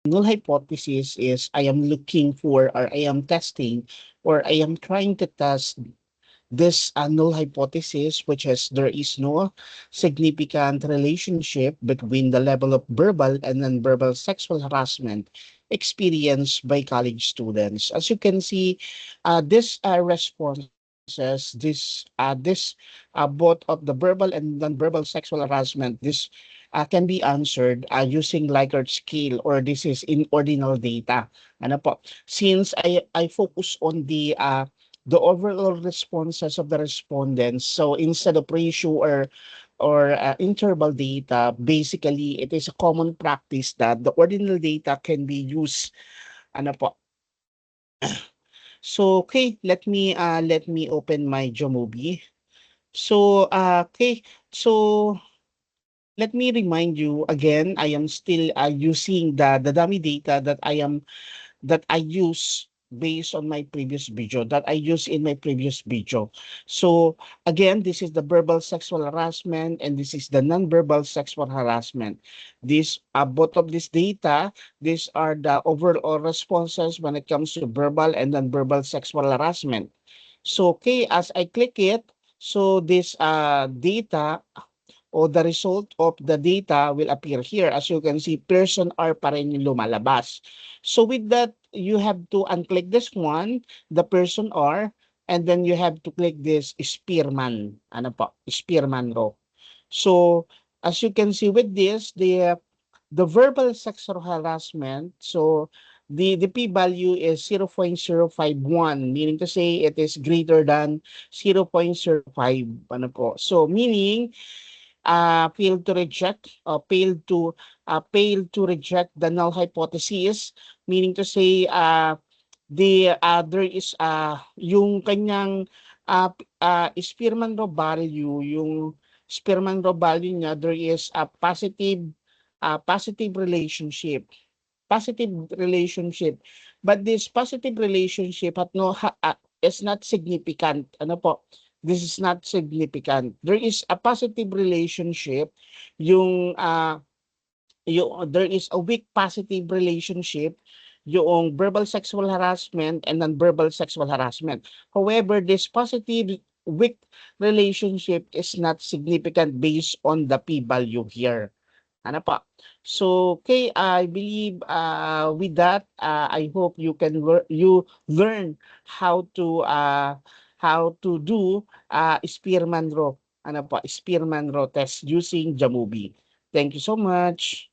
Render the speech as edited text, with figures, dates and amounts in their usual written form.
null hypothesis is I am looking for, or I am testing, or I am trying to test this null hypothesis, which is there is no significant relationship between the level of verbal and non-verbal sexual harassment experienced by college students. As you can see, this responses, both of the verbal and non-verbal sexual harassment, this can be answered using Likert scale, or this is in ordinal data. Ano po? Since I focus on the overall responses of the respondents. So instead of ratio or interval data, basically it is a common practice that the ordinal data can be used. Ano po? So okay, let me open my Jomobi. So okay, so let me remind you again. I am still using the dummy data that I use based on my previous video, that I use in my previous video. So again, this is the verbal sexual harassment and this is the non-verbal sexual harassment. This both of this data, these are the overall responses when it comes to verbal and non-verbal sexual harassment. So okay, as I click it, so this data o the result of the data will appear here. As you can see, person R pa rin yung lumalabas. So with that, you have to unclick this one, the person R, and then you have to click this Spearman. Ano po? Spearman row. So as you can see with this, the verbal sexual harassment, so the p-value is 0.051, meaning to say it is greater than 0.05. Ano po? So meaning failed to reject or failed to reject the null hypothesis, meaning to say there is yung kanyang Spearman raw value, yung Spearman raw value niya, there is a positive relationship, positive relationship, but this positive relationship at is not significant. Ano po? This is not significant. There is a positive relationship, yung there is a weak positive relationship, yung verbal sexual harassment and non-verbal sexual harassment. However, this positive weak relationship is not significant based on the p-value here. Ano po? So, okay, I believe with that, I hope you learn how to do Spearman Rho, ano po, Spearman Rho test using Jamovi. Thank you so much.